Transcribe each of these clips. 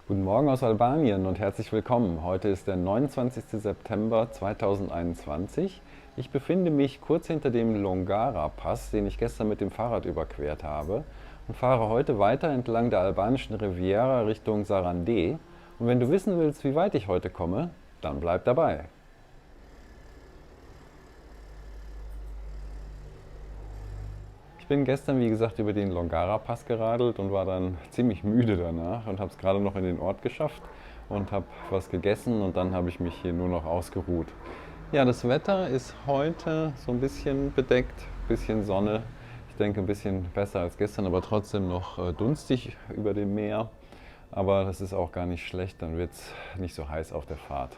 Guten Morgen aus Albanien und herzlich willkommen. Heute ist der 29. September 2021. Ich befinde mich kurz hinter dem Longara-Pass, den ich gestern mit dem Fahrrad überquert habe, und fahre heute weiter entlang der albanischen Riviera Richtung Sarandē. Und wenn du wissen willst, wie weit ich heute komme, dann bleib dabei. Ich bin gestern, wie gesagt, über den Longara-Pass geradelt und war dann ziemlich müde danach und habe es gerade noch in den Ort geschafft und habe was gegessen und dann habe ich mich hier nur noch ausgeruht. Ja, das Wetter ist heute so ein bisschen bedeckt, ein bisschen Sonne. Ich denke, ein bisschen besser als gestern, aber trotzdem noch dunstig über dem Meer. Aber das ist auch gar nicht schlecht, dann wird es nicht so heiß auf der Fahrt.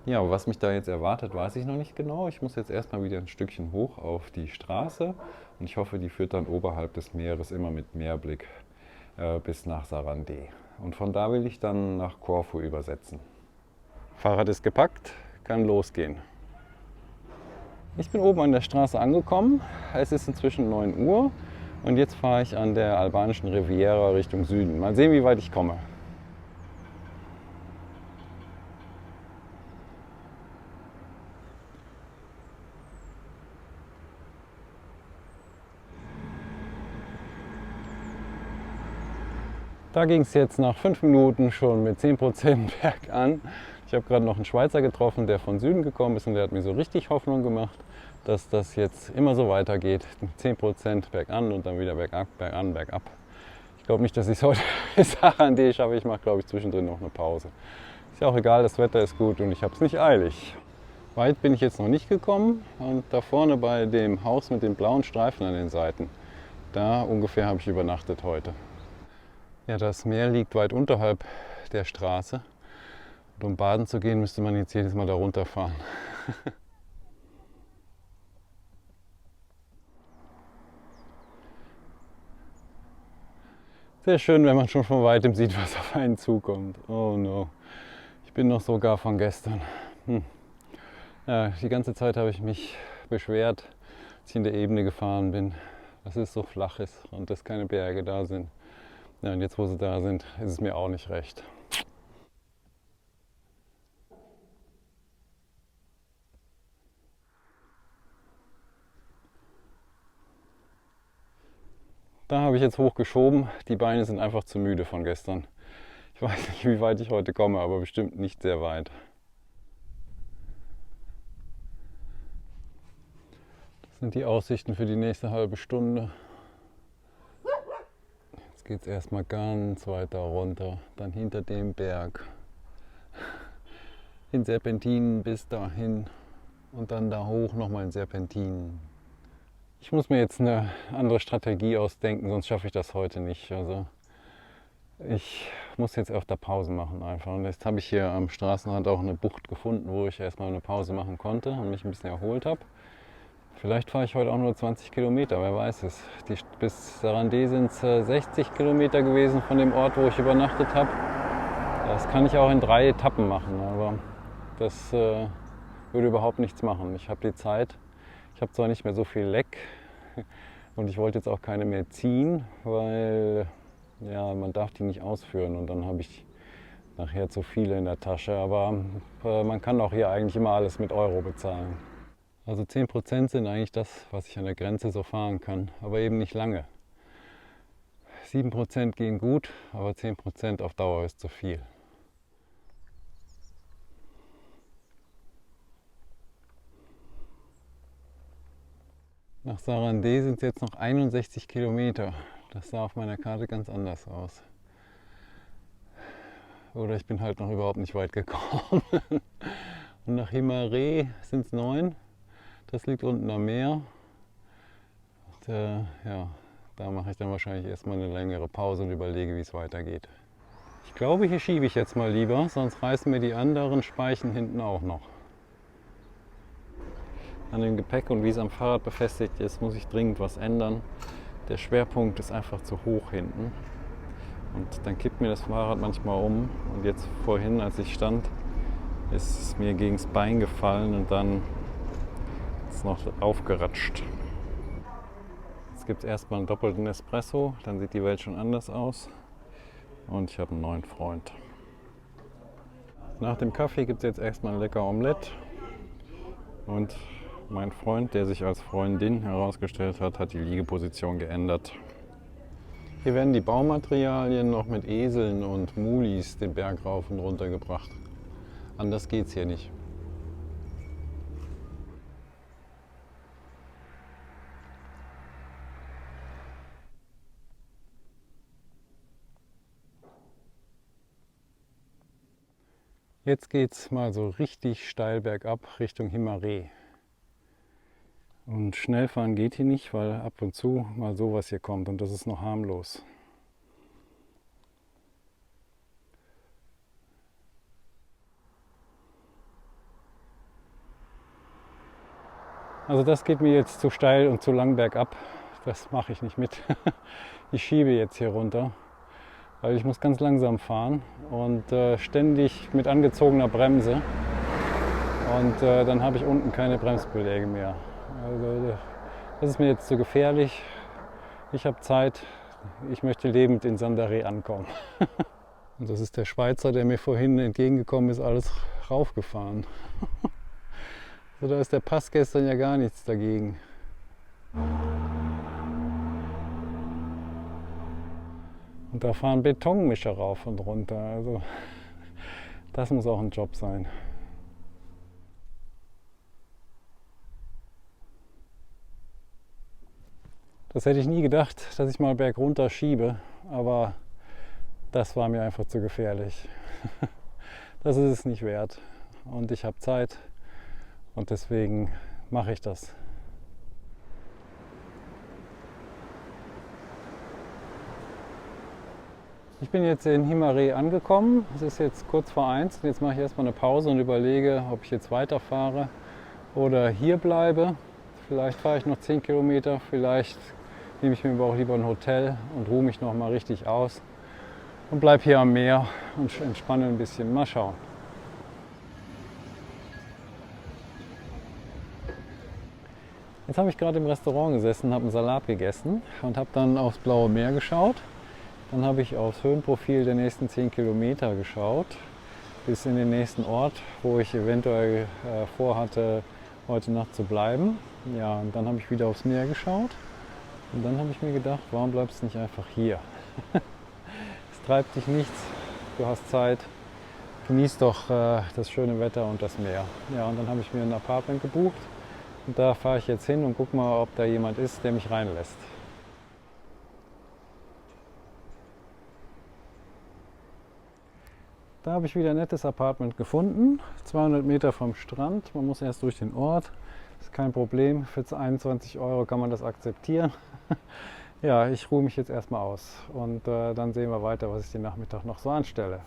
Ja, was mich da jetzt erwartet, weiß ich noch nicht genau. Ich muss jetzt erstmal wieder ein Stückchen hoch auf die Straße und ich hoffe, die führt dann oberhalb des Meeres immer mit Meerblick bis nach Sarandē. Und von da will ich dann nach Korfu übersetzen. Fahrrad ist gepackt, kann losgehen. Ich bin oben an der Straße angekommen. Es ist inzwischen 9 Uhr und jetzt fahre ich an der albanischen Riviera Richtung Süden. Mal sehen, wie weit ich komme. Da ging es jetzt nach 5 Minuten schon mit 10% bergan. Ich habe gerade noch einen Schweizer getroffen, der von Süden gekommen ist und der hat mir so richtig Hoffnung gemacht, dass das jetzt immer so weitergeht. 10% bergan und dann wieder bergab, bergan, bergab. Ich glaube nicht, dass ich es heute bis Sarandē schaffe. Ich mache, glaube ich, zwischendrin noch eine Pause. Ist ja auch egal, das Wetter ist gut und ich habe es nicht eilig. Weit bin ich jetzt noch nicht gekommen und da vorne bei dem Haus mit den blauen Streifen an den Seiten, da ungefähr habe ich übernachtet heute. Ja, das Meer liegt weit unterhalb der Straße. Und um baden zu gehen, müsste man jetzt jedes Mal da runterfahren. Sehr schön, wenn man schon von weitem sieht, was auf einen zukommt. Oh no, ich bin noch sogar von gestern. Ja, die ganze Zeit habe ich mich beschwert, als ich in der Ebene gefahren bin, dass es so flach ist und dass keine Berge da sind. Ja, und jetzt, wo sie da sind, ist es mir auch nicht recht. Da habe ich jetzt hochgeschoben. Die Beine sind einfach zu müde von gestern. Ich weiß nicht, wie weit ich heute komme, aber bestimmt nicht sehr weit. Das sind die Aussichten für die nächste halbe Stunde. Jetzt geht es erstmal ganz weiter runter, dann hinter dem Berg, in Serpentinen bis dahin und dann da hoch nochmal in Serpentinen. Ich muss mir jetzt eine andere Strategie ausdenken, sonst schaffe ich das heute nicht. Also ich muss jetzt öfter Pausen machen einfach. Und jetzt habe ich hier am Straßenrand auch eine Bucht gefunden, wo ich erstmal eine Pause machen konnte und mich ein bisschen erholt habe. Vielleicht fahre ich heute auch nur 20 Kilometer, wer weiß es. Bis Sarandē sind es 60 Kilometer gewesen von dem Ort, wo ich übernachtet habe. Das kann ich auch in 3 Etappen machen, aber das würde überhaupt nichts machen. Ich habe die Zeit. Ich habe zwar nicht mehr so viel Leck und ich wollte jetzt auch keine mehr ziehen, weil ja, man darf die nicht ausführen und dann habe ich nachher zu viele in der Tasche. Aber man kann auch hier eigentlich immer alles mit Euro bezahlen. Also 10% sind eigentlich das, was ich an der Grenze so fahren kann, aber eben nicht lange. 7% gehen gut, aber 10% auf Dauer ist zu viel. Nach Sarandē sind es jetzt noch 61 Kilometer. Das sah auf meiner Karte ganz anders aus. Oder ich bin halt noch überhaupt nicht weit gekommen. Und nach Himarë sind es 9. Das liegt unten am Meer. Und, ja, da mache ich dann wahrscheinlich erstmal eine längere Pause und überlege, wie es weitergeht. Ich glaube, hier schiebe ich jetzt mal lieber, sonst reißen mir die anderen Speichen hinten auch noch. An dem Gepäck und wie es am Fahrrad befestigt ist, muss ich dringend was ändern. Der Schwerpunkt ist einfach zu hoch hinten. Und dann kippt mir das Fahrrad manchmal um. Und jetzt vorhin, als ich stand, ist es mir gegen das Bein gefallen und dann ist es noch aufgeratscht. Jetzt gibt es erstmal einen doppelten Espresso, dann sieht die Welt schon anders aus. Und ich habe einen neuen Freund. Nach dem Kaffee gibt es jetzt erstmal ein lecker Omelett. Und mein Freund, der sich als Freundin herausgestellt hat, hat die Liegeposition geändert. Hier werden die Baumaterialien noch mit Eseln und Mulis den Berg rauf und runter gebracht. Anders geht's hier nicht. Jetzt geht's mal so richtig steil bergab Richtung Himaree. Und schnell fahren geht hier nicht, weil ab und zu mal sowas hier kommt und das ist noch harmlos. Also das geht mir jetzt zu steil und zu lang bergab. Das mache ich nicht mit. Ich schiebe jetzt hier runter, weil ich muss ganz langsam fahren und ständig mit angezogener Bremse. Und dann habe ich unten keine Bremsbeläge mehr. Also das ist mir jetzt zu gefährlich. Ich habe Zeit. Ich möchte lebend in Sandaré ankommen. Und das ist der Schweizer, der mir vorhin entgegengekommen ist, alles raufgefahren. Also da ist der Pass gestern ja gar nichts dagegen. Und da fahren Betonmischer rauf und runter. Also das muss auch ein Job sein. Das hätte ich nie gedacht, dass ich mal bergunter schiebe, aber das war mir einfach zu gefährlich. Das ist es nicht wert. Und ich habe Zeit und deswegen mache ich das. Ich bin jetzt in Himaree angekommen. Es ist jetzt kurz vor 1. Jetzt mache ich erstmal eine Pause und überlege, ob ich jetzt weiterfahre oder hier bleibe. Vielleicht fahre ich noch 10 Kilometer, vielleicht nehme ich mir aber auch lieber ein Hotel und ruhe mich noch mal richtig aus und bleibe hier am Meer und entspanne ein bisschen. Mal schauen. Jetzt habe ich gerade im Restaurant gesessen, habe einen Salat gegessen und habe dann aufs blaue Meer geschaut. Dann habe ich aufs Höhenprofil der nächsten 10 Kilometer geschaut, bis in den nächsten Ort, wo ich eventuell vorhatte, heute Nacht zu bleiben. Ja, und dann habe ich wieder aufs Meer geschaut. Und dann habe ich mir gedacht, warum bleibst du nicht einfach hier? Es treibt dich nichts, du hast Zeit, genieß doch das schöne Wetter und das Meer. Ja, und dann habe ich mir ein Apartment gebucht und da fahre ich jetzt hin und gucke mal, ob da jemand ist, der mich reinlässt. Da habe ich wieder ein nettes Apartment gefunden, 200 Meter vom Strand. Man muss erst durch den Ort, das ist kein Problem. Für 21 € kann man das akzeptieren. Ja, ich ruhe mich jetzt erstmal aus und dann sehen wir weiter, was ich den Nachmittag noch so anstelle.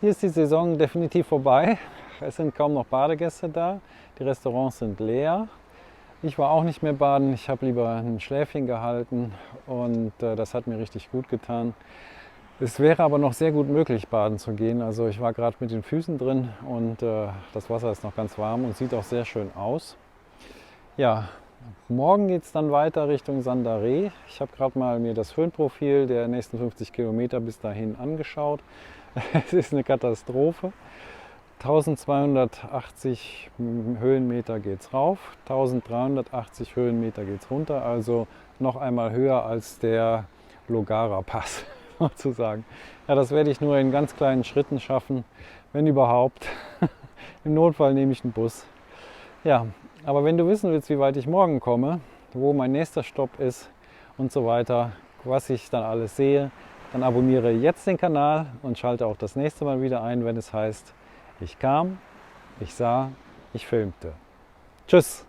Hier ist die Saison definitiv vorbei. Es sind kaum noch Badegäste da. Die Restaurants sind leer. Ich war auch nicht mehr baden. Ich habe lieber ein Schläfchen gehalten und das hat mir richtig gut getan. Es wäre aber noch sehr gut möglich, baden zu gehen. Also ich war gerade mit den Füßen drin und das Wasser ist noch ganz warm und sieht auch sehr schön aus. Ja, morgen geht es dann weiter Richtung Sandaré. Ich habe gerade mal mir das Höhenprofil der nächsten 50 Kilometer bis dahin angeschaut. Es ist eine Katastrophe. 1280 Höhenmeter geht es rauf, 1380 Höhenmeter geht es runter, also noch einmal höher als der Logara Pass sozusagen. Ja, das werde ich nur in ganz kleinen Schritten schaffen, wenn überhaupt. Im Notfall nehme ich einen Bus. Ja, aber wenn du wissen willst, wie weit ich morgen komme, wo mein nächster Stopp ist und so weiter, was ich dann alles sehe, dann abonniere jetzt den Kanal und schalte auch das nächste Mal wieder ein, wenn es heißt, ich kam, ich sah, ich filmte. Tschüss!